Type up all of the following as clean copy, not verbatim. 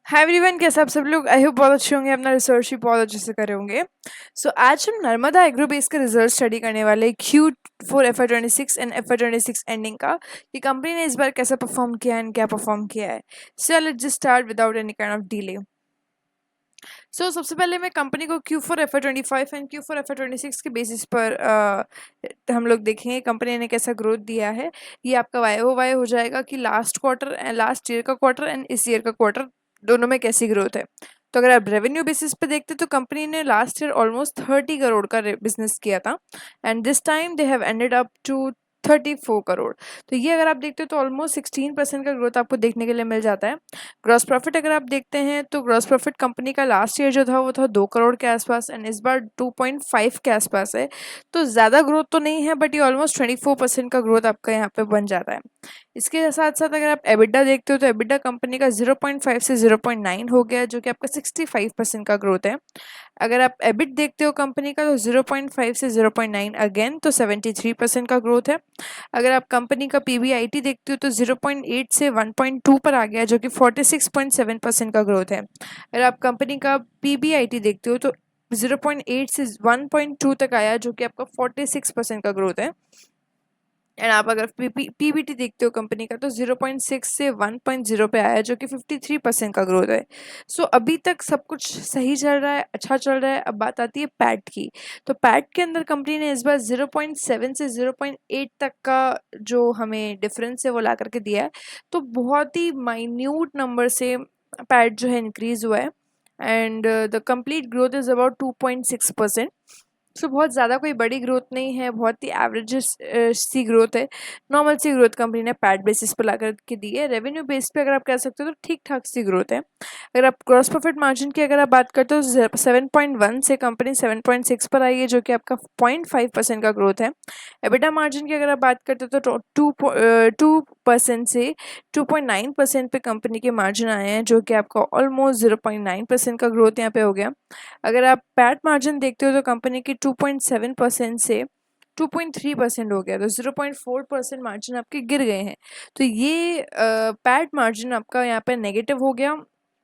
Hi everyone, कैसे आप सब लोग। आई होप बहुत अच्छे होंगे, अपना रिसर्च भी बहुत अच्छे से करे होंगे। सो आज हम नर्मदा एग्रो बेस का रिजल्ट स्टडी करने वाले Q4 FY26 and FY26 ending का, कि कंपनी ने इस बार कैसा परफॉर्म किया है एंड क्या परफॉर्म किया है। So let's just start without any kind of delay. सबसे पहले मैं कंपनी को Q4 FY25 and Q4 FY26 के बेसिस पर हम लोग देखेंगे कंपनी ने कैसा ग्रोथ दिया है। ये आपका वाई हो जाएगा कि लास्ट ईयर का क्वार्टर एंड इस ईयर का क्वार्टर दोनों में कैसी ग्रोथ है। तो अगर आप रेवेन्यू बेसिस पे देखते तो कंपनी ने लास्ट ईयर ऑलमोस्ट 30 करोड़ का बिजनेस किया था, and this time they have ended up to 34 crore. तो ये अगर आप देखते हो तो ऑलमोस्ट 16% का ग्रोथ आपको देखने के लिए मिल जाता है। ग्रॉस प्रॉफिट अगर आप देखते हैं तो ग्रॉस प्रॉफिट कंपनी का लास्ट ईयर जो था वो था 2 करोड़ के आसपास, एंड इस बार 2.5 के आसपास है। तो ज़्यादा ग्रोथ तो नहीं है, बट ये ऑलमोस्ट 24% का ग्रोथ आपका यहाँ पे बन जाता है। इसके साथ साथ अगर आप एबिटा देखते हो तो एबिटा कंपनी का 0.5 से 0.9 हो गया, जो कि आपका 65% का ग्रोथ है। अगर आप एबिट देखते हो कंपनी का तो 0.5 से 0.9 अगेन तो 73% का ग्रोथ है। अगर आप कंपनी का पीबीआईटी देखते हो तो 0.8 से 1.2 पर आ गया, जो कि 46.7% का ग्रोथ है। अगर आप कंपनी का पीबीआईटी देखते हो तो 0.8 से 1.2 तक आया, जो कि आपका 46% का ग्रोथ है। एंड आप अगर पीबीटी देखते हो कंपनी का तो 0.6 से 1.0 पे आया, जो कि 53% का ग्रोथ है। अभी तक सब कुछ सही चल रहा है, अच्छा चल रहा है। अब बात आती है पैट की। तो पैट के अंदर कंपनी ने इस बार 0.7 से 0.8 तक का जो हमें डिफरेंस है वो ला करके दिया है। तो बहुत ही माइन्यूट नंबर से पैट जो है इंक्रीज हुआ है, and the complete growth is about 2.6%। बहुत ज़्यादा कोई बड़ी ग्रोथ नहीं है, बहुत ही एवरेज सी ग्रोथ है। नॉर्मल सी ग्रोथ कंपनी ने पैट बेसिस पर ला करके दी है। रेवेन्यू बेस पे अगर आप कह सकते हो तो ठीक ठाक सी ग्रोथ है। अगर आप ग्रॉस प्रॉफिट मार्जिन की अगर आप बात करते हो तो 7.1 से कंपनी 7.6 पर आई है, जो कि आपका 0.5% का ग्रोथ है। एबिटा मार्जिन की अगर आप बात करते हो तो 2% से 2.9% पे कंपनी के मार्जिन आए हैं, जो कि आपका ऑलमोस्ट 0.9% का ग्रोथ यहाँ पे हो गया। अगर आप पैट मार्जिन देखते हो तो कंपनी की 2.7% से 2.3% हो गया, तो 0.4% मार्जिन आपके गिर गए हैं। तो ये पैट मार्जिन आपका यहाँ पे नेगेटिव हो गया,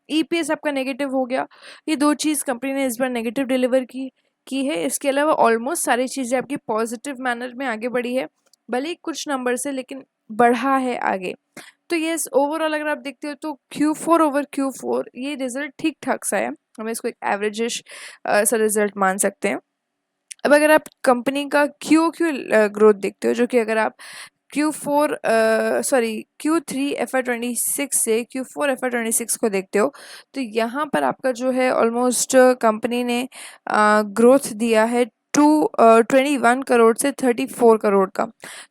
ईपीएस आपका नेगेटिव हो गया। ये दो चीज़ कंपनी ने इस बार नेगेटिव डिलीवर की है। इसके अलावा ऑलमोस्ट सारी चीज़ें आपकी पॉजिटिव मैनर में आगे बढ़ी है, भले ही कुछ नंबर से, लेकिन बढ़ा है आगे। तो यस, ओवरऑल अगर आप देखते हो तो Q4 ये रिजल्ट ठीक ठाक सा है। हम इसको एक एवरेजिश सा रिजल्ट मान सकते हैं। अब अगर आप कंपनी का क्यू ग्रोथ देखते हो, जो कि अगर आप Q3 FY26 से Q4 FY26 को देखते हो, तो यहाँ पर आपका जो है ऑलमोस्ट कंपनी ने ग्रोथ दिया है 21 करोड़ से 34 करोड़ का।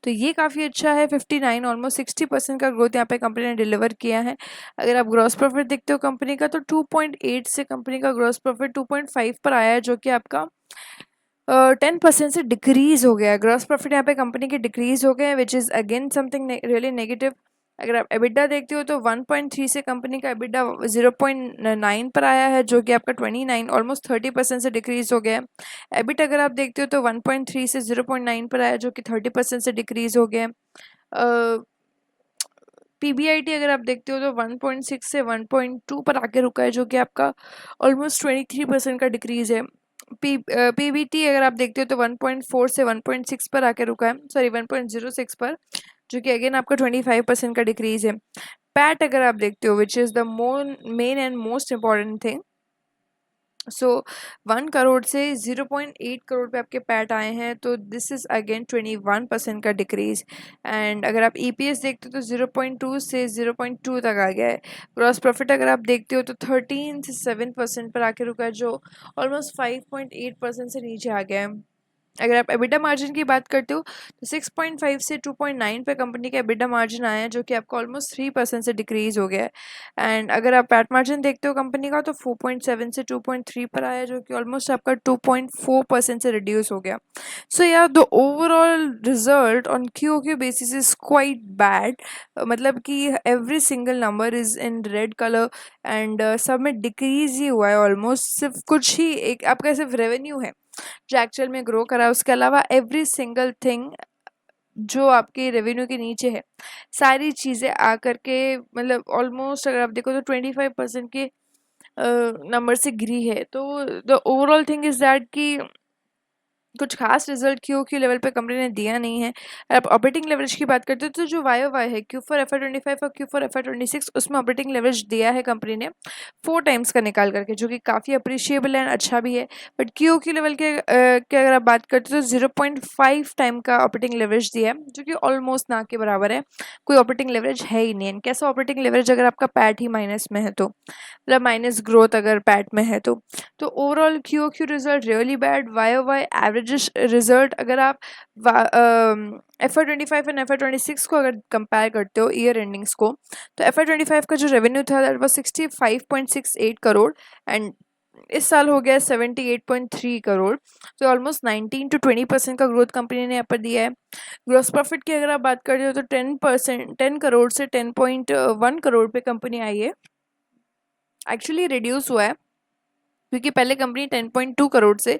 तो ये काफ़ी अच्छा है। 59 ऑलमोस्ट 60% का ग्रोथ यहाँ पे कंपनी ने डिलीवर किया है। अगर आप ग्रॉस प्रॉफिट देखते हो कंपनी का तो 2.8 से कंपनी का ग्रॉस प्रॉफिट 2.5 पर आया है, जो कि आपका 10% से डिक्रीज हो गया है। ग्रॉस प्रॉफिट यहाँ पे कंपनी के डिक्रीज हो गए हैं, which is again something really negative. अगर आप एबिटा देखते हो तो 1.3 से कंपनी का एबिटा 0.9 पर आया है, जो कि आपका 29 ऑलमोस्ट 30% से डिक्रीज हो गया है। एबिट अगर आप देखते हो तो 1.3 से 0.9 पर आया, जो कि 30% से डिक्रीज हो गया है। पीबीआईटी अगर आप देखते हो तो 1.6 से 1.2 पर आके रुका है, जो कि आपका ऑलमोस्ट 23% का डिक्रीज है। पीबीटी अगर आप देखते हो तो 1.4 से 1.6 पर आके रुका है, सॉरी 1.06 पर, जो कि अगेन आपका 25% का डिक्रीज है। पैट अगर आप देखते हो, which is the main and most important thing, 1 crore से 0.8 करोड़ पे आपके पैट आए हैं, तो दिस इज़ अगेन 21% का डिक्रीज। एंड अगर आप ईपीएस देखते हो तो 0.2 से 0.2 तक आ गया है। ग्रॉस प्रॉफिट अगर आप देखते हो तो 13 से 7% पर आके रुका है, जो ऑलमोस्ट 5.8% से नीचे आ गया है। अगर आप एबिटा मार्जिन की बात करते हो तो 6.5 से 2.9 पे कंपनी का एबिटा मार्जिन आया है, जो कि आपका ऑलमोस्ट 3% से डिक्रीज हो गया है। एंड अगर आप पैट मार्जिन देखते हो कंपनी का तो 4.7 से 2.3 पर आया, जो कि ऑलमोस्ट आपका 2.4% से रिड्यूस हो गया। या the overall result on Q basis is quite bad. मतलब कि every single number is in red colour, and सब में डिक्रीज ही हुआ है ऑलमोस्ट। सिर्फ कुछ ही एक आपका सिर्फ रेवेन्यू है जो एक्चुअल में ग्रो करा है, उसके अलावा एवरी सिंगल थिंग जो आपके रेवेन्यू के नीचे है, सारी चीज़ें आकर के मतलब ऑलमोस्ट अगर आप देखो तो 25% के नंबर से गिरी है। तो the overall thing is that कि कुछ खास रिजल्ट क्यू लेवल पे कंपनी ने दिया नहीं है। अगर आप ऑपरेटिंग लेवरेज की बात करते हो तो जो वाई वाई है Q4 FY25 और Q4 FY26 उसमें ऑपरेटिंग लेवरेज दिया है कंपनी ने 4 टाइम्स का निकाल करके, जो कि काफ़ी अप्रिशिएबल है, अच्छा भी है। बट क्यू लेवल के अगर आप बात करते हो तो 0.5 टाइम का ऑपरेटिंग लेवरेज दिया है, जो कि ऑलमोस्ट ना के बराबर है। कोई ऑपरेटिंग लेवरेज है ही नहीं। कैसा ऑपरेटिंग लेवरेज अगर आपका पैट ही माइनस में है तो, मतलब माइनस ग्रोथ अगर पैट में है तो overall Q result really bad. Why average result अगर आप FY25 एंड FY26 को अगर कंपेयर करते हो ईयर एंडिंग्स को, तो FY25 का जो रेवेन्यू था दैट वाज 65.68 करोड़ एंड इस साल हो गया 78.3 करोड़। तो ऑलमोस्ट 19 to 20% का ग्रोथ कंपनी ने यहाँ पर दिया है। ग्रॉस प्रॉफिट की अगर आप बात कर रहे हो तो 10 करोड़ से 10.1 करोड़ पे कंपनी आई है। एक्चुअली रिड्यूस हुआ है क्योंकि पहले कंपनी 10.2 करोड़ से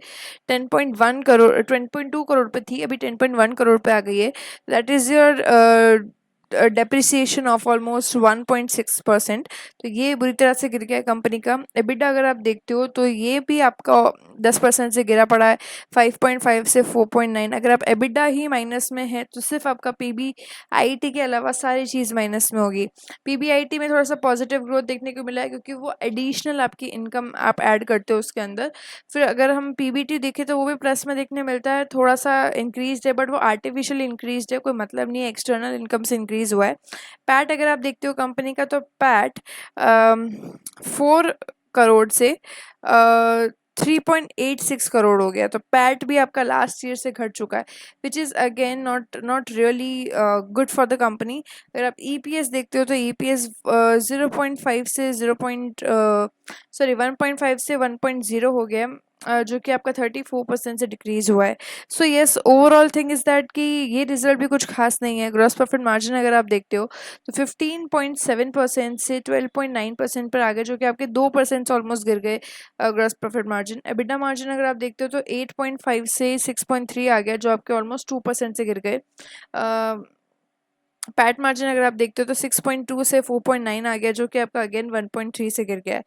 10.2 करोड़ पे थी, अभी 10.1 करोड़ पे आ गई है। That is your depreciation of almost 1.6%। तो ये बुरी तरह से गिर गया है कंपनी का। एबिटा अगर आप देखते हो तो ये भी आपका 10% से गिरा पड़ा है, 5.5 से 4.9। अगर आप एबिटा ही माइनस में है तो सिर्फ आपका PBIT के अलावा सारी चीज़ माइनस में होगी। PBIT में थोड़ा सा पॉजिटिव ग्रोथ देखने को मिला है क्योंकि वो एडिशनल आपकी इनकम आप ऐड करते हो उसके अंदर। फिर अगर हम PBT देखें तो वो भी प्लस में देखने मिलता है, थोड़ा सा इंक्रीज है बट वो आर्टिफिशियल इंक्रीज है, कोई मतलब नहीं है, एक्सटर्नल इनकम से इंक्रीज हुआ है। पैट अगर आप देखते हो कंपनी का तो पैट 4 करोड़ से 3.86 करोड़ हो गया। तो पैट भी आपका लास्ट ईयर से घट चुका है, which is again not really good for the company. अगर आप EPS देखते हो तो EPS 0.5 से 1.5 से 1.0 हो गया, जो कि आपका 34% से डिक्रीज हुआ है। So yes, overall thing is that कि ये रिजल्ट भी कुछ खास नहीं है। ग्रॉस प्रॉफिट मार्जिन अगर आप देखते हो तो 15.7% से 12.9% पर आ गए, जो कि आपके 2% से ऑलमोस्ट गिर गए gross profit margin. EBITDA margin अगर आप देखते हो तो 8.5 से 6.3 आ गया, जो आपके ऑलमोस्ट 2% से गिर गए। पैट मार्जिन अगर आप देखते हो तो 6.2 से 4.9 आ गया, जो कि आपका अगेन 1.3 से गिर गया है।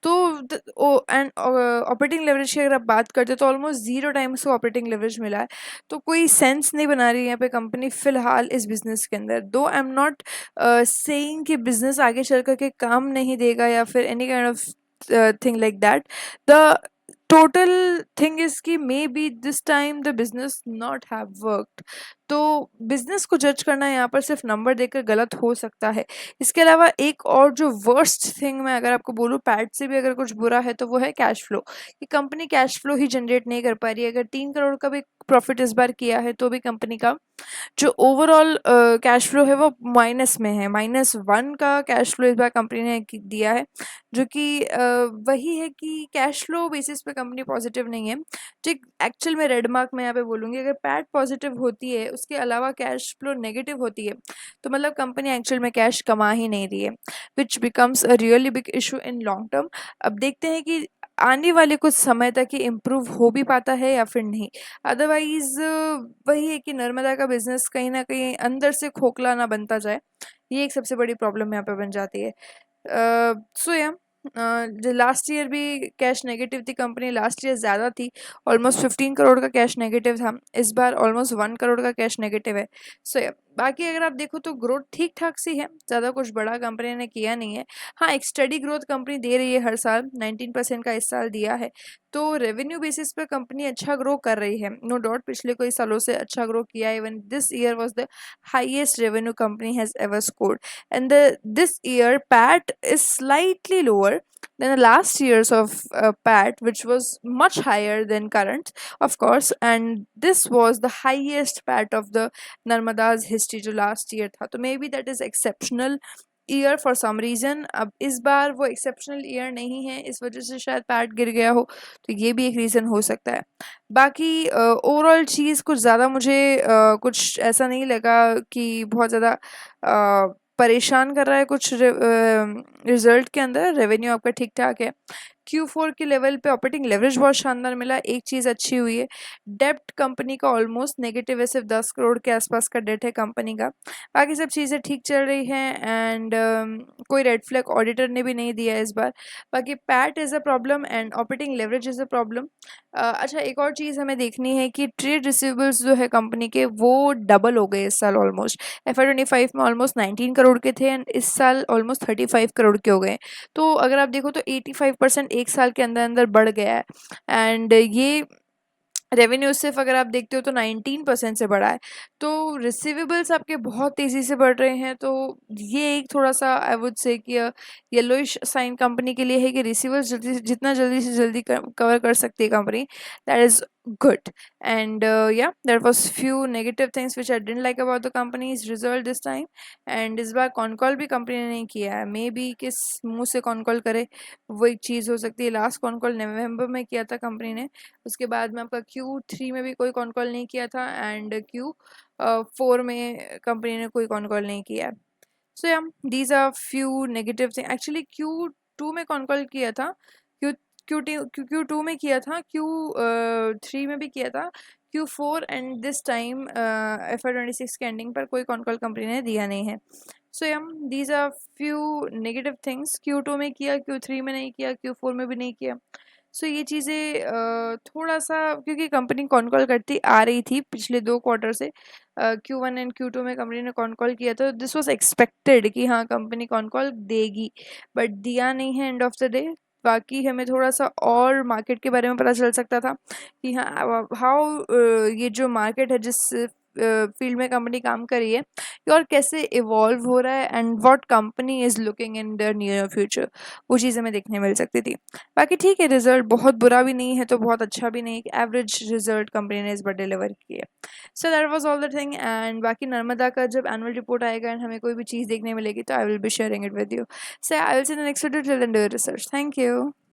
तो एंड ऑपरेटिंग लेवरेज की अगर आप बात करते हो तो ऑलमोस्ट 0 टाइम्स को ऑपरेटिंग लेवरेज मिला है। तो कोई सेंस नहीं बना रही है यहाँ पे कंपनी फिलहाल इस बिजनेस के अंदर। Though I am not saying कि बिजनेस आगे चल करके काम नहीं देगा या फिर any kind of thing like that. The total thing is कि maybe this time the business not have worked. तो बिजनेस को जज करना यहाँ पर सिर्फ नंबर देखकर गलत हो सकता है। इसके अलावा एक और जो वर्स्ट थिंग मैं अगर आपको बोलूँ पैट से भी अगर कुछ बुरा है तो वो है कैश फ्लो, कि कंपनी कैश फ्लो ही जनरेट नहीं कर पा रही है। अगर 3 करोड़ का भी प्रॉफिट इस बार किया है तो भी कंपनी का जो ओवरऑल कैश फ्लो है वो माइनस में है, -1 का कैश फ्लो इस बार कंपनी ने दिया है, जो कि वही है कि कैश फ्लो बेसिस पे कंपनी पॉजिटिव नहीं है। जो एक्चुअल में रेड मार्क मैं यहाँ पे बोलूँगी, अगर पैट पॉजिटिव होती है उसके अलावा कैश फ्लो नेगेटिव होती है तो मतलब कंपनी एक्चुअल में कैश कमा ही नहीं रही है, which becomes a really big issue in long term. अब देखते हैं कि आने वाले कुछ समय तक ये इम्प्रूव हो भी पाता है या फिर नहीं। अदरवाइज वही है कि नर्मदा का बिजनेस कहीं ना कहीं अंदर से खोखला ना बनता जाए, ये एक सबसे बड़ी प्रॉब्लम यहाँ पे बन जाती है। सो या जो लास्ट ईयर भी कैश नेगेटिव थी कंपनी, लास्ट ईयर ज़्यादा थी, ऑलमोस्ट 15 करोड़ का कैश नेगेटिव था, इस बार ऑलमोस्ट 1 करोड़ का कैश नेगेटिव है। सो या बाकी अगर आप देखो तो ग्रोथ ठीक ठाक सी है, ज़्यादा कुछ बड़ा कंपनी ने किया नहीं है। हाँ, एक स्टडी ग्रोथ कंपनी दे रही है हर साल, 19% का इस साल दिया है। तो रेवेन्यू बेसिस पे कंपनी अच्छा ग्रो कर रही है, नो डाउट पिछले कई सालों से अच्छा ग्रो किया है। Even this year was the highest revenue company has ever scored and this year PAT is slightly lower than the last years of PAT, which was much higher than current, of course, and this was the highest PAT of the Narmada's history जो last year था। तो maybe that is exceptional year for some reason. अब इस बार वो exceptional year नहीं है, इस वजह से शायद पैट गिर गया हो, तो ये भी एक रीज़न हो सकता है। बाकी ओवरऑल चीज़ कुछ ज़्यादा मुझे कुछ ऐसा नहीं लगा कि बहुत ज़्यादा परेशान कर रहा है कुछ रिजल्ट के अंदर। रेवेन्यू आपका ठीक ठाक है, Q4 के लेवल पे ऑपरेटिंग लेवरेज बहुत शानदार मिला। एक चीज़ अच्छी हुई है, डेब्ट कंपनी का ऑलमोस्ट नेगेटिव है, सिर्फ 10 करोड़ के आसपास का डेट है कंपनी का। बाकी सब चीज़ें ठीक चल रही हैं एंड कोई रेड फ्लैग ऑडिटर ने भी नहीं दिया है इस बार। बाकी PAT is a problem and operating leverage is a problem. अच्छा, एक और चीज़ हमें देखनी है कि ट्रेड रिसीवेबल्स जो है कंपनी के वो डबल हो गए इस साल ऑलमोस्ट। FY 2025 में ऑलमोस्ट 19 करोड़ के थे एंड इस साल ऑलमोस्ट 35 करोड़ के हो गए। तो अगर आप देखो तो 85% एक साल के अंदर अंदर बढ़ गया है एंड ये रेवेन्यू सिर्फ अगर आप देखते हो तो 19% से बढ़ा है। तो रिसीवेबल्स आपके बहुत तेज़ी से बढ़ रहे हैं, तो ये एक थोड़ा सा आई वुड से कि येलोइश साइन कंपनी के लिए है कि रिसीवेबल्स जल्दी जितना जल्दी से जल्दी कवर कर सकती है company, that is good. And yeah there was few negative things which I didn't like about the company's result this time. And इस बार कॉन कॉल भी कंपनी ने नहीं किया है, मे बी किस मुंह से कॉन कॉल करे, वो एक चीज़ हो सकती है। लास्ट कॉन कॉल नवंबर में किया था कंपनी ने, उसके बाद में आपका Q3 में भी कोई कॉन कॉल नहीं किया था एंड Q4 में कंपनी ने कोई कॉन कॉल नहीं किया है। सो या these are few negative thing. Actually Q2 में कॉन कॉल किया था, Q2 में किया था, Q3 में भी किया था, Q4 and this time FY 2026 के एंडिंग पर कोई कॉन कॉल कंपनी ने दिया नहीं है। सो या these are few negative things. Q2 में किया, Q3 में नहीं किया, Q4 में भी नहीं किया। सो ये चीज़ें थोड़ा सा, क्योंकि कंपनी कॉन कॉल करती आ रही थी पिछले 2 क्वार्टर से। Q1 एंड Q2 में कंपनी ने कॉन कॉल किया, तो दिस वाज एक्सपेक्टेड कि हाँ कंपनी कॉन कॉल देगी, बट दिया नहीं है एंड ऑफ द डे। बाकी हमें थोड़ा सा और मार्केट के बारे में पता चल सकता था कि हाँ हाउ ये जो मार्केट है जिस फील्ड में कंपनी काम कर रही है ये और कैसे इवॉल्व हो रहा है and what company is looking in the near future, वो चीज़ हमें देखने मिल सकती थी। बाकी ठीक है, रिजल्ट बहुत बुरा भी नहीं है तो बहुत अच्छा भी नहीं, एवरेज रिजल्ट कंपनी ने इस बार डिलीवर किया है। So that was all the thing. And बाकी नर्मदा का जब एनुअल रिपोर्ट आएगा एंड हमें कोई भी चीज़ देखने मिलेगी तो I will be sharing it with you. So I will see the next video till then do your research. Thank you.